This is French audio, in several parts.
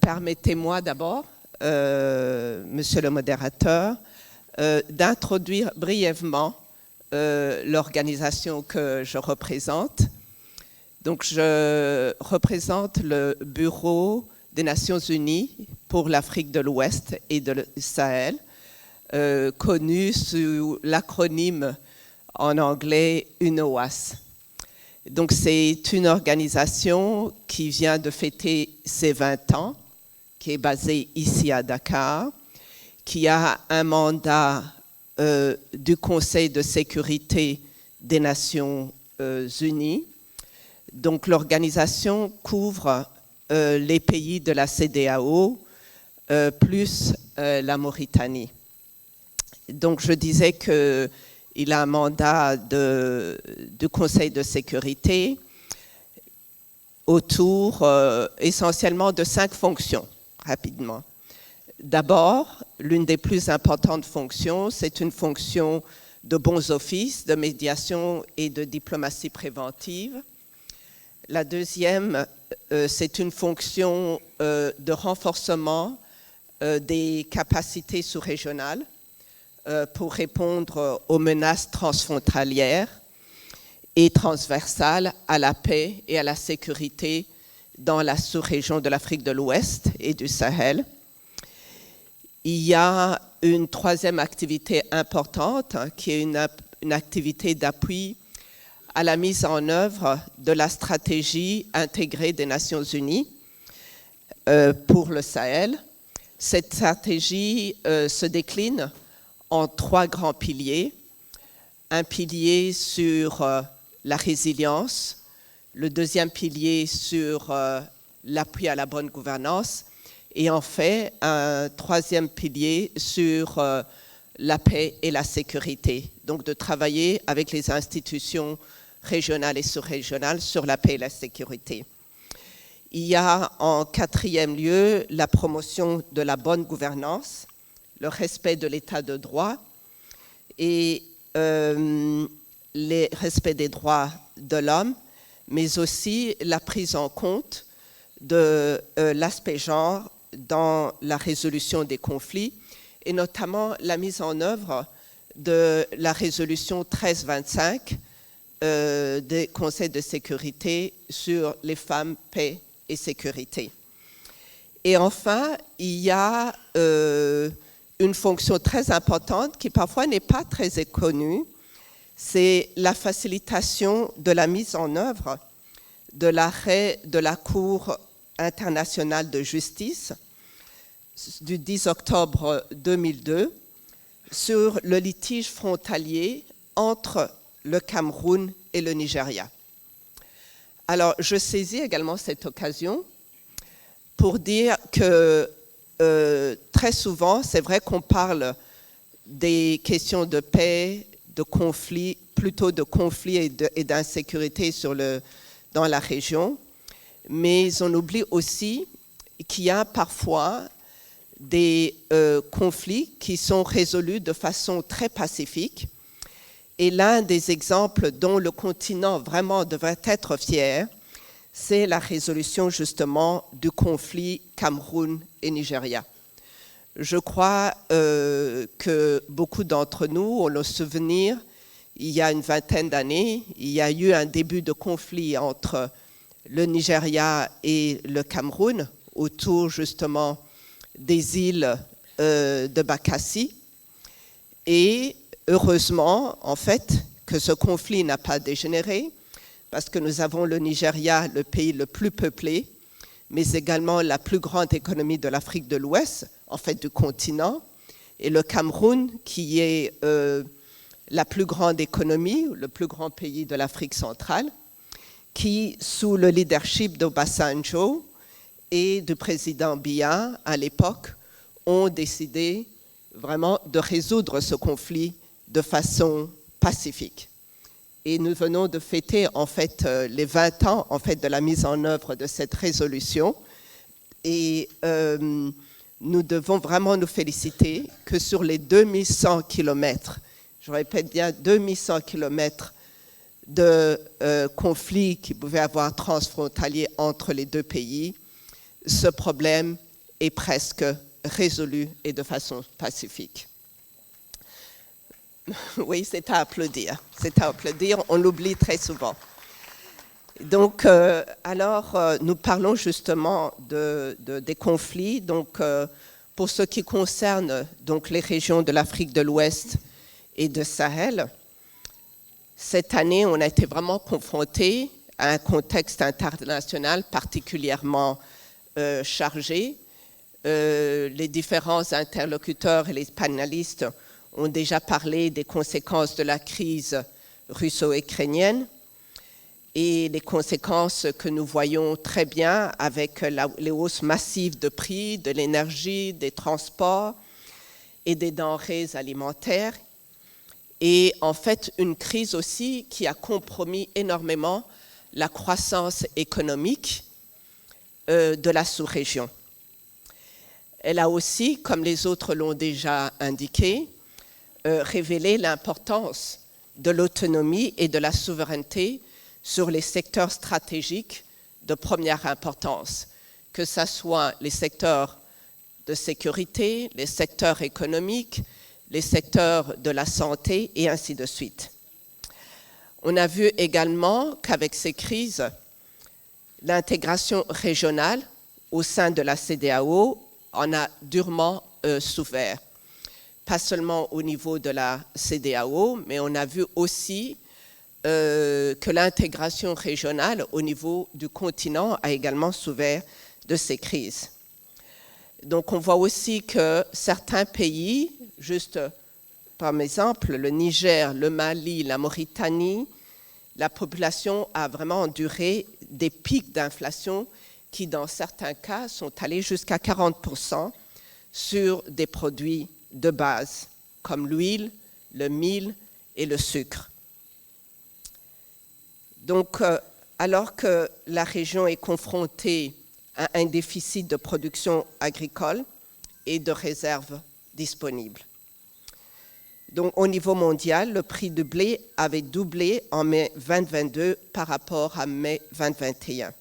Permettez-moi d'abord, monsieur le modérateur, d'introduire brièvement l'organisation que je représente. Donc, je représente le Bureau des Nations Unies pour l'Afrique de l'Ouest et de Sahel, connu sous l'acronyme en anglais UNOWAS. Donc, c'est une organisation qui vient de fêter ses 20 ans, qui est basée ici à Dakar, qui a un mandat du Conseil de sécurité des Nations Unies. Donc, l'organisation couvre les pays de la CEDEAO plus la Mauritanie. Donc, je disais qu'il a un mandat du Conseil de sécurité autour essentiellement de 5 fonctions, rapidement. D'abord, l'une des plus importantes fonctions, c'est une fonction de bons offices, de médiation et de diplomatie préventive. La deuxième, c'est une fonction de renforcement des capacités sous-régionales pour répondre aux menaces transfrontalières et transversales à la paix et à la sécurité dans la sous-région de l'Afrique de l'Ouest et du Sahel. Il y a une troisième activité importante qui est une activité d'appui à la mise en œuvre de la stratégie intégrée des Nations Unies pour le Sahel. Cette stratégie se décline en 3 grands piliers. Un pilier sur la résilience, le deuxième pilier sur l'appui à la bonne gouvernance et en fait un troisième pilier sur la paix et la sécurité. Donc de travailler avec les institutions régionales et sous-régionales sur la paix et la sécurité. Il y a en 4e lieu la promotion de la bonne gouvernance, le respect de l'état de droit et le respect des droits de l'homme, mais aussi la prise en compte de l'aspect genre dans la résolution des conflits et notamment la mise en œuvre de la résolution 1325 des conseils de sécurité sur les femmes, paix et sécurité. Et enfin, il y a une fonction très importante qui parfois n'est pas très connue, c'est la facilitation de la mise en œuvre de l'arrêt de la Cour internationale de justice du 10 octobre 2002 sur le litige frontalier entre le Cameroun et le Nigeria. Alors, je saisis également cette occasion pour dire que très souvent, c'est vrai qu'on parle des questions de paix, de conflits, plutôt de conflits et d'insécurité dans la région, mais on oublie aussi qu'il y a parfois des conflits qui sont résolus de façon très pacifique. Et l'un des exemples dont le continent vraiment devrait être fier, c'est la résolution justement du conflit Cameroun et Nigeria. Je crois que beaucoup d'entre nous ont le souvenir, il y a une vingtaine d'années, il y a eu un début de conflit entre le Nigeria et le Cameroun autour justement des îles de Bakassi. Et heureusement, en fait, que ce conflit n'a pas dégénéré, parce que nous avons le Nigeria, le pays le plus peuplé, mais également la plus grande économie de l'Afrique de l'Ouest, en fait du continent, et le Cameroun, qui est la plus grande économie, le plus grand pays de l'Afrique centrale, qui, sous le leadership d'Obasanjo et du président Biya à l'époque, ont décidé vraiment de résoudre ce conflit de façon pacifique. Et nous venons de fêter en fait les 20 ans en fait de la mise en œuvre de cette résolution. Et nous devons vraiment nous féliciter que sur les 2100 kilomètres, je répète bien 2100 kilomètres de conflits qui pouvaient avoir transfrontaliers entre les deux pays, ce problème est presque résolu et de façon pacifique. Oui, c'est à applaudir. C'est à applaudir, on l'oublie très souvent. Donc, nous parlons justement des conflits. Donc, pour ce qui concerne donc, les régions de l'Afrique de l'Ouest et de Sahel, cette année, on a été vraiment confronté à un contexte international particulièrement chargé. Les différents interlocuteurs et les panélistes ont déjà parlé des conséquences de la crise russo-ukrainienne et les conséquences que nous voyons très bien avec les hausses massives de prix de l'énergie, des transports et des denrées alimentaires. Et en fait, une crise aussi qui a compromis énormément la croissance économique de la sous-région. Elle a aussi, comme les autres l'ont déjà indiqué, révélé l'importance de l'autonomie et de la souveraineté sur les secteurs stratégiques de première importance, que ce soit les secteurs de sécurité, les secteurs économiques, les secteurs de la santé et ainsi de suite. On a vu également qu'avec ces crises, l'intégration régionale au sein de la CEDEAO en a durement souffert. Pas seulement au niveau de la CEDEAO, mais on a vu aussi que l'intégration régionale au niveau du continent a également souffert de ces crises. Donc on voit aussi que certains pays, juste par exemple le Niger, le Mali, la Mauritanie, la population a vraiment enduré des pics d'inflation qui dans certains cas sont allés jusqu'à 40% sur des produits de base comme l'huile, le mil et le sucre. Donc, alors que la région est confrontée à un déficit de production agricole et de réserves disponibles. Donc, au niveau mondial, le prix du blé avait doublé en mai 2022 par rapport à mai 2021.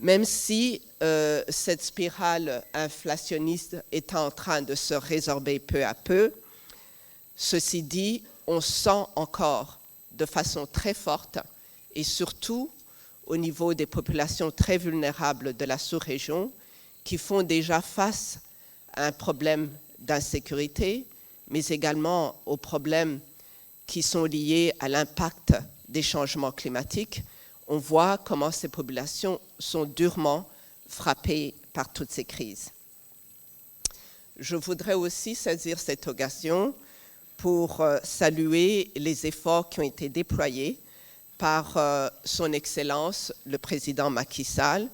Même si cette spirale inflationniste est en train de se résorber peu à peu, ceci dit, on sent encore de façon très forte et surtout au niveau des populations très vulnérables de la sous-région qui font déjà face à un problème d'insécurité, mais également aux problèmes qui sont liés à l'impact des changements climatiques. On voit comment ces populations sont durement frappées par toutes ces crises. Je voudrais aussi saisir cette occasion pour saluer les efforts qui ont été déployés par son Excellence, le président Macky Sall,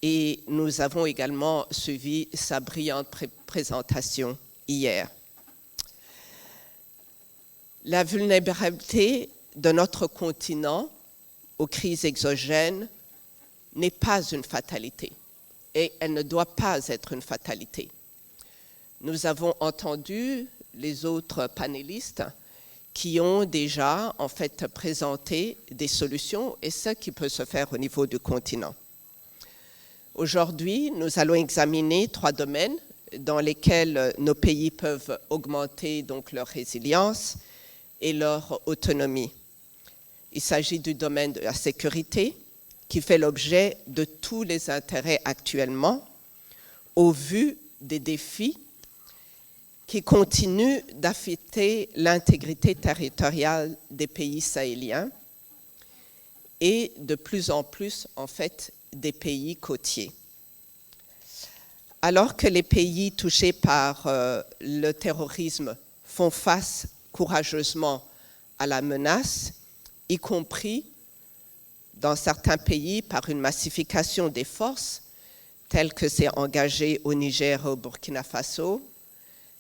et nous avons également suivi sa brillante présentation hier. La vulnérabilité de notre continent aux crises exogènes n'est pas une fatalité et elle ne doit pas être une fatalité. Nous avons entendu les autres panélistes qui ont déjà en fait présenté des solutions et ce qui peut se faire au niveau du continent. Aujourd'hui, nous allons examiner 3 domaines dans lesquels nos pays peuvent augmenter donc leur résilience et leur autonomie. Il s'agit du domaine de la sécurité qui fait l'objet de tous les intérêts actuellement au vu des défis qui continuent d'affecter l'intégrité territoriale des pays sahéliens et de plus en plus, en fait, des pays côtiers. Alors que les pays touchés par le terrorisme font face courageusement à la menace, y compris dans certains pays par une massification des forces, telle que c'est engagé au Niger et au Burkina Faso,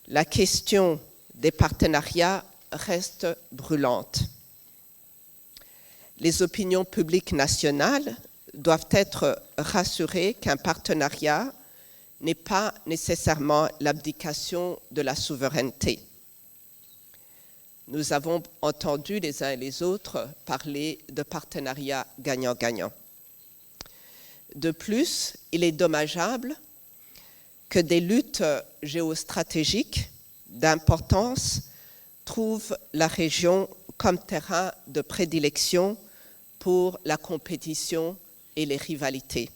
la question des partenariats reste brûlante. Les opinions publiques nationales doivent être rassurées qu'un partenariat n'est pas nécessairement l'abdication de la souveraineté. Nous avons entendu les uns et les autres parler de partenariat gagnant-gagnant. De plus, il est dommageable que des luttes géostratégiques d'importance trouvent la région comme terrain de prédilection pour la compétition et les rivalités.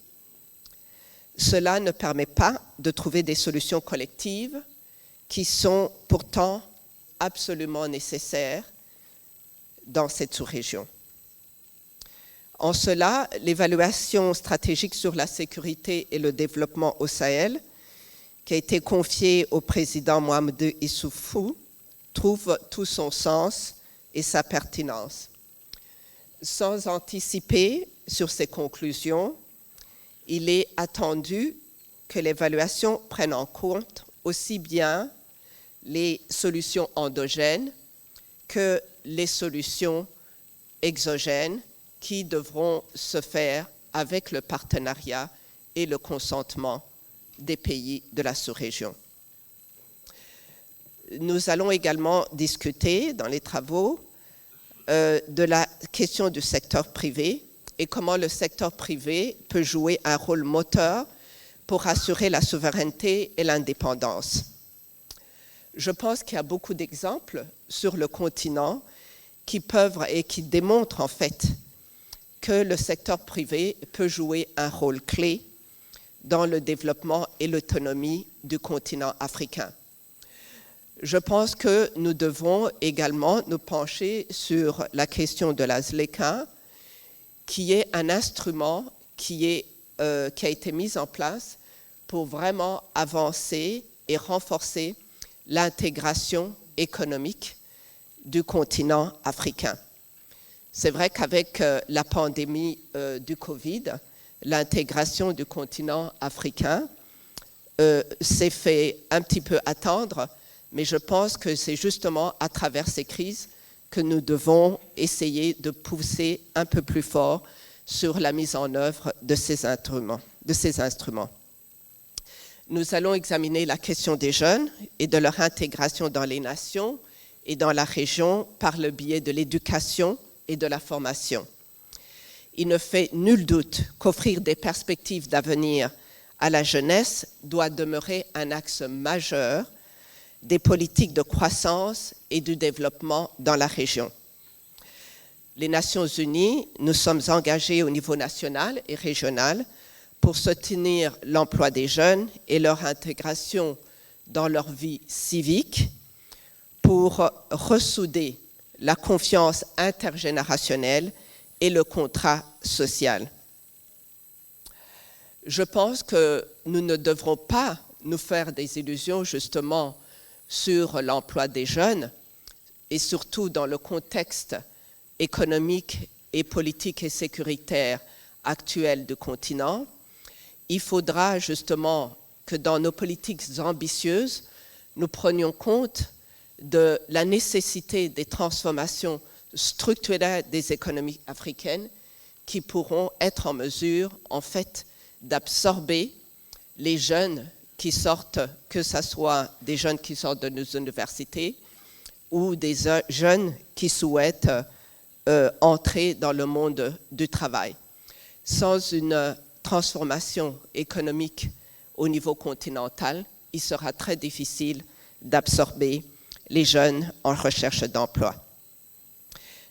Cela ne permet pas de trouver des solutions collectives qui sont pourtant absolument nécessaires dans cette sous-région. En cela, l'évaluation stratégique sur la sécurité et le développement au Sahel, qui a été confiée au président Mahamadou Issoufou, trouve tout son sens et sa pertinence. Sans anticiper sur ces conclusions, il est attendu que l'évaluation prenne en compte aussi bien les solutions endogènes que les solutions exogènes qui devront se faire avec le partenariat et le consentement des pays de la sous-région. Nous allons également discuter dans les travaux de la question du secteur privé et comment le secteur privé peut jouer un rôle moteur pour assurer la souveraineté et l'indépendance. Je pense qu'il y a beaucoup d'exemples sur le continent qui peuvent et qui démontrent en fait que le secteur privé peut jouer un rôle clé dans le développement et l'autonomie du continent africain. Je pense que nous devons également nous pencher sur la question de la ZLECA, qui est un instrument qui a été mis en place pour vraiment avancer et renforcer l'intégration économique du continent africain. C'est vrai qu'avec la pandémie du Covid, l'intégration du continent africain s'est fait un petit peu attendre, mais je pense que c'est justement à travers ces crises que nous devons essayer de pousser un peu plus fort sur la mise en œuvre de ces instruments. Nous allons examiner la question des jeunes et de leur intégration dans les nations et dans la région par le biais de l'éducation et de la formation. Il ne fait nul doute qu'offrir des perspectives d'avenir à la jeunesse doit demeurer un axe majeur des politiques de croissance et du développement dans la région. Les Nations Unies, nous sommes engagés au niveau national et régional pour soutenir l'emploi des jeunes et leur intégration dans leur vie civique, pour ressouder la confiance intergénérationnelle et le contrat social. Je pense que nous ne devrons pas nous faire des illusions justement sur l'emploi des jeunes et surtout dans le contexte économique et politique et sécuritaire actuel du continent. Il faudra justement que dans nos politiques ambitieuses, nous prenions compte de la nécessité des transformations structurelles des économies africaines qui pourront être en mesure, en fait, d'absorber les jeunes qui sortent, que ce soit des jeunes qui sortent de nos universités ou des jeunes qui souhaitent entrer dans le monde du travail. Sans une transformation économique au niveau continental, il sera très difficile d'absorber les jeunes en recherche d'emploi.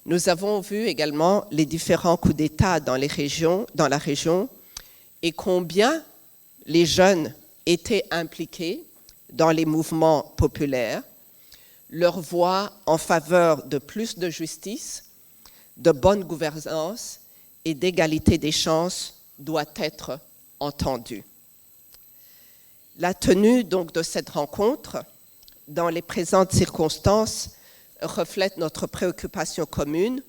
Nous avons vu également les différents coups d'État dans la région et combien les jeunes étaient impliqués dans les mouvements populaires. Leur voix en faveur de plus de justice, de bonne gouvernance et d'égalité des chances doit être entendue. La tenue donc de cette rencontre, dans les présentes circonstances, reflète notre préoccupation commune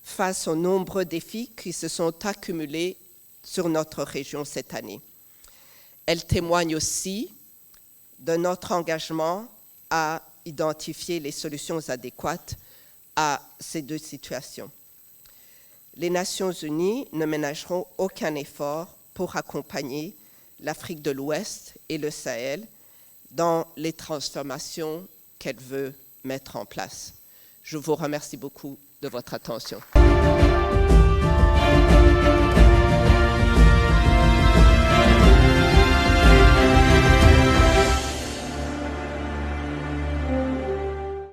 face aux nombreux défis qui se sont accumulés sur notre région cette année. Elle témoigne aussi de notre engagement à identifier les solutions adéquates à ces deux situations. Les Nations Unies ne ménageront aucun effort pour accompagner l'Afrique de l'Ouest et le Sahel dans les transformations qu'elle veut mettre en place. Je vous remercie beaucoup de votre attention.